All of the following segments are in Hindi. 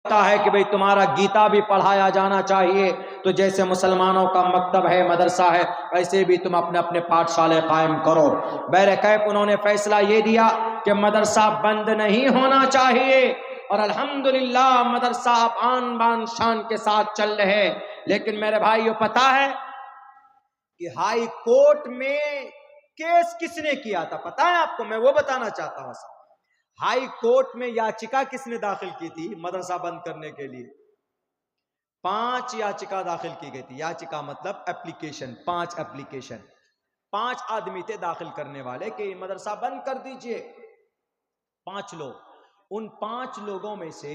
है कि भाई तुम्हारा गीता भी पढ़ाया जाना चाहिए, तो जैसे मुसलमानों का मकतब है, मदरसा है, वैसे भी तुम अपने अपने पाठशाले कायम करो। बहरकैफ उन्होंने फैसला ये दिया कि मदरसा बंद नहीं होना चाहिए, और अल्हम्दुलिल्लाह मदरसा अब आन बान शान के साथ चल रहे हैं। लेकिन मेरे भाइयों, पता है कि हाई कोर्ट में केस किसने किया था? पता है आपको? मैं वो बताना चाहता हूं। हाई कोर्ट में याचिका किसने दाखिल की थी मदरसा बंद करने के लिए? 5 याचिका दाखिल की गई थी। याचिका मतलब एप्लीकेशन, 5 एप्लीकेशन, 5 आदमी थे दाखिल करने वाले कि मदरसा बंद कर दीजिए। 5 लोग। उन 5 लोगों में से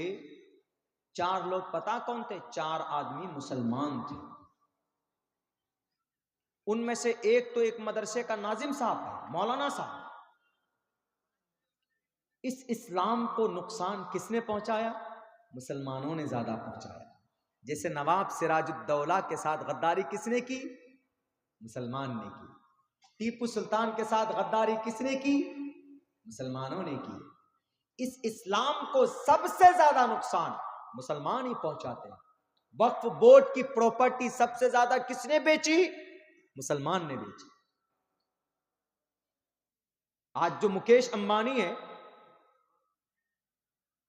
4 लोग पता कौन थे? 4 आदमी मुसलमान थे। उनमें से एक मदरसे का नाजिम साहब था, मौलाना साहब। इस इस्लाम को नुकसान किसने पहुंचाया? मुसलमानों ने ज्यादा पहुंचाया। जैसे नवाब सिराजुद्दौला के साथ गद्दारी किसने की? मुसलमान ने की। टीपू सुल्तान के साथ गद्दारी किसने की? मुसलमानों ने की। इस इस्लाम को सबसे ज्यादा नुकसान मुसलमान ही पहुंचाते हैं। वक्फ बोर्ड की प्रॉपर्टी सबसे ज्यादा किसने बेची? मुसलमान ने बेची। आज जो मुकेश अंबानी है,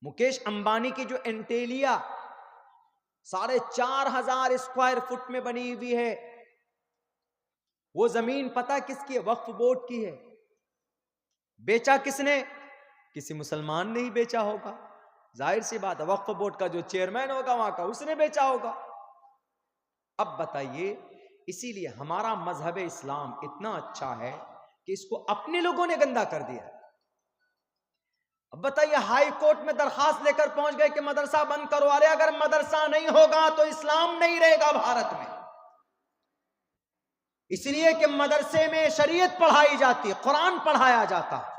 मुकेश अंबानी की जो एंटेलिया 4,500 स्क्वायर फुट में बनी हुई है, वो जमीन पता किसकी है? वक्फ बोर्ड की है। बेचा किसने? किसी मुसलमान ने ही बेचा होगा। जाहिर सी बात है, वक्फ बोर्ड का जो चेयरमैन होगा वहां का, उसने बेचा होगा। अब बताइए, इसीलिए हमारा मजहब इस्लाम इतना अच्छा है कि इसको अपने लोगों ने गंदा कर दिया। अब बताइए, हाई कोर्ट में दरखास्त लेकर पहुंच गए कि मदरसा बंद करो। अरे अगर मदरसा नहीं होगा तो इस्लाम नहीं रहेगा भारत में। इसलिए कि मदरसे में शरीयत पढ़ाई जाती है, कुरान पढ़ाया जाता है,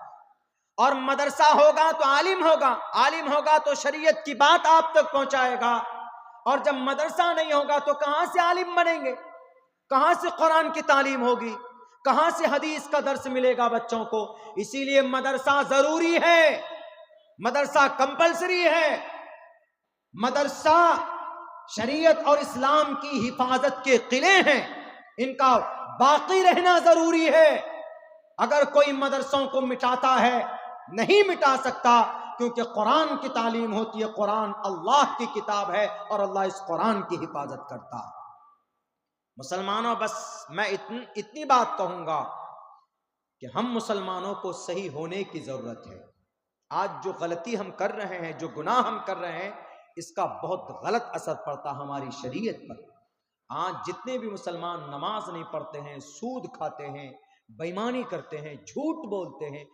और मदरसा होगा तो आलिम होगा, आलिम होगा तो शरीयत की बात आप तक पहुंचाएगा। और जब मदरसा नहीं होगा तो कहां से आलिम बनेंगे? कहां से कुरान की तालीम होगी? कहां से हदीस का दर्स मिलेगा बच्चों को? इसीलिए मदरसा जरूरी है, मदरसा कंपलसरी है। मदरसा शरीयत और इस्लाम की हिफाजत के किले हैं, इनका बाकी रहना जरूरी है। अगर कोई मदरसों को मिटाता है, नहीं मिटा सकता, क्योंकि कुरान की तालीम होती है। कुरान अल्लाह की किताब है और अल्लाह इस कुरान की हिफाजत करता है। मुसलमानों, बस मैं इतनी बात कहूंगा कि हम मुसलमानों को सही होने की जरूरत है। आज जो गलती हम कर रहे हैं, जो गुनाह हम कर रहे हैं, इसका बहुत गलत असर पड़ता हमारी शरीयत पर। आज जितने भी मुसलमान नमाज नहीं पढ़ते हैं, सूद खाते हैं, बेईमानी करते हैं, झूठ बोलते हैं,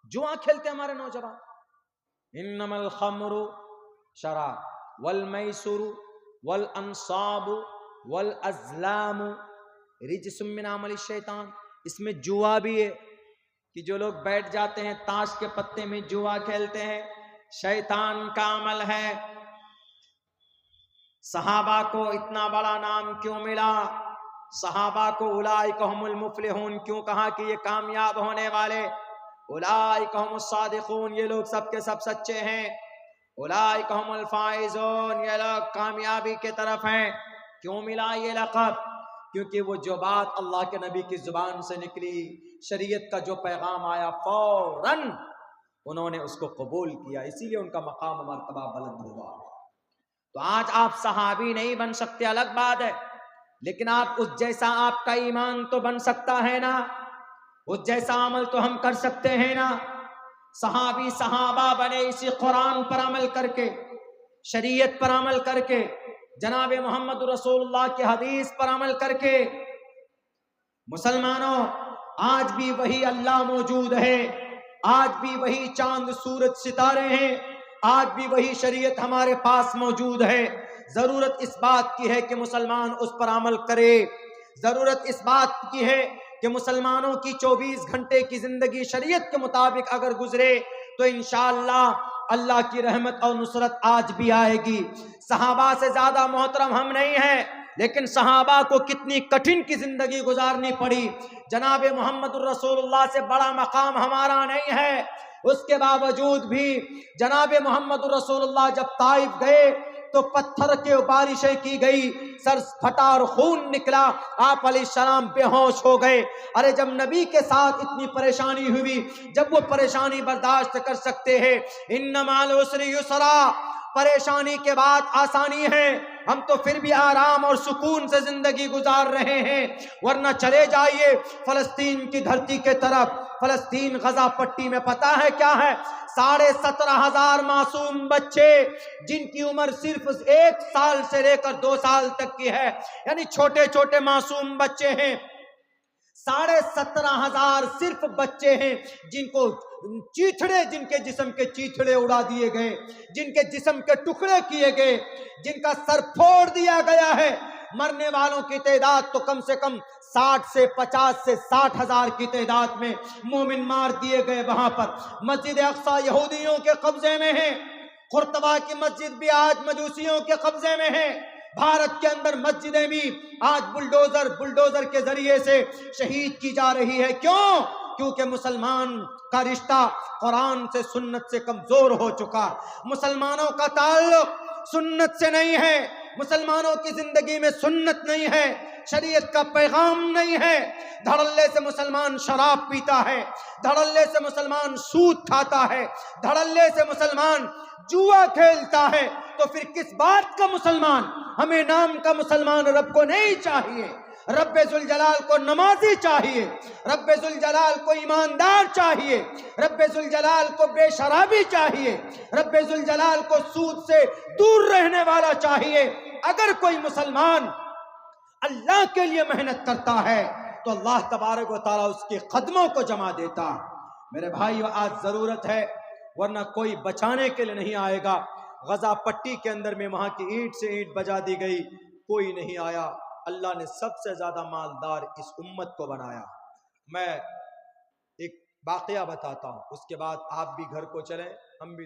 जुआ खेलते हैं हमारे नौजवान। इन्नमल खम्रु शराब वल मैसुरु वल अंसाबु वल अज़लामु रिज्सुम मिन अमलि शैतान। इसमें जुआ भी है कि जो लोग बैठ जाते हैं ताश के पत्ते में जुआ खेलते हैं, शैतान का अमल है। सहाबा को इतना बड़ा नाम क्यों मिला? सहाबा को उलाइका हुमुल मुफलिहून क्यों कहा कि ये कामयाब होने वाले? उलाइका हुमुस सादिकून, ये लोग सबके सब सच्चे हैं। उलाइका हुमुल फाइजून, ये लोग कामयाबी के तरफ हैं। क्यों मिला ये लक़ब? क्योंकि वो जो बात अल्लाह के नबी की जुबान से निकली, शरीयत का जो पैगाम आया, फौरन उन्होंने उसको कबूल किया। इसीलिए उनका मकाम मर्तबा बुलंद हुआ। तो आज आप सहाबी नहीं बन सकते, अलग बात है, लेकिन आप उस जैसा आपका ईमान तो बन सकता है ना, उस जैसा अमल तो हम कर सकते हैं ना। सहाबी सहाबा बने इसी कुरान पर अमल करके, शरीयत पर अमल करके, जनाब मोहम्मद रसूलुल्लाह की हदीस पर अमल करके। मुसलमानों, आज भी वही अल्लाह मौजूद है, आज भी वही चांद सूरज सितारे हैं, आज भी वही शरीयत हमारे पास मौजूद है। जरूरत इस बात की है कि मुसलमान उस पर अमल करे। जरूरत इस बात की है कि मुसलमानों की 24 घंटे की जिंदगी शरीयत के मुताबिक अगर गुजरे तो इंशाअल्लाह अल्लाह की रहमत और नुसरत आज भी आएगी। सहाबा से ज्यादा मोहतरम हम नहीं हैं, लेकिन सहाबा को कितनी कठिन की जिंदगी गुजारनी पड़ी। जनाब मोहम्मद रसूलुल्लाह से बड़ा मकाम हमारा नहीं है, उसके बावजूद भी जनाब मोहम्मद रसूलुल्लाह जब ताइफ गए तो पत्थर के बारिशें की गई, सर फटा और खून निकला, आप अलैहिस्सलाम बेहोश हो गए। अरे जब नबी के साथ इतनी परेशानी हुई, जब वो परेशानी बर्दाश्त कर सकते हैं, इन्नमाल उसरि युसरा, परेशानी के बाद आसानी है, हम तो फिर भी आराम और सुकून से जिंदगी गुजार रहे हैं। वरना चले जाइए फलस्तीन की धरती के तरफ, फलस्तीन गजा पट्टी में पता है क्या है, 17,500 मासूम बच्चे जिनकी उम्र सिर्फ 1 साल से लेकर 2 साल तक की है, यानी छोटे छोटे मासूम बच्चे हैं। 17,500 सिर्फ बच्चे हैं जिनको चीथड़े, जिनके जिस्म के चीथड़े उड़ा दिए गए, जिनके जिस्म के टुकड़े किए गए, जिनका सर फोड़ दिया गया है। मरने वालों की तादाद तो कम से कम 60 से 50 से 60,000 की तादाद में मोमिन मार दिए गए। वहां पर मस्जिद अक्सा यहूदियों के कब्जे में है, खुर्तबा की मस्जिद भी आज मजूसियों के कब्जे में है। भारत के अंदर मस्जिदें भी आज बुलडोजर के जरिए से शहीद की जा रही है। क्यों? क्योंकि मुसलमान का रिश्ता कुरान से, सुन्नत से कमजोर हो चुका। मुसलमानों का ताल्लुक सुन्नत से नहीं है, मुसलमानों की जिंदगी में सुन्नत नहीं है, शरीयत का पैगाम नहीं है। धड़ल्ले से मुसलमान शराब पीता है, धड़ल्ले से मुसलमान सूद खाता है, धड़ल्ले से मुसलमान जुआ खेलता है। तो फिर किस बात का मुसलमान? हमें नाम का मुसलमान रब को नहीं चाहिए। रब्बे जुल जलाल को नमाजी चाहिए, रब्बे जुल जलाल को ईमानदार चाहिए, रब्बे जुल जलाल को बेशराबी चाहिए, रब्बे जुल जलाल को सूद से दूर रहने वाला चाहिए। अगर कोई मुसलमान अल्लाह के लिए मेहनत करता है तो अल्लाह तबारक व तआला उसके कदमों को जमा देता। मेरे भाई आज जरूरत है, वरना कोई बचाने के लिए नहीं आएगा। गजा पट्टी के अंदर में वहां की ईंट से ईंट बजा दी गई, कोई नहीं आया। अल्लाह ने सबसे ज्यादा मालदार इस उम्मत को बनाया। मैं एक वाकया बताता हूं, उसके बाद आप भी घर को चलें, हम भी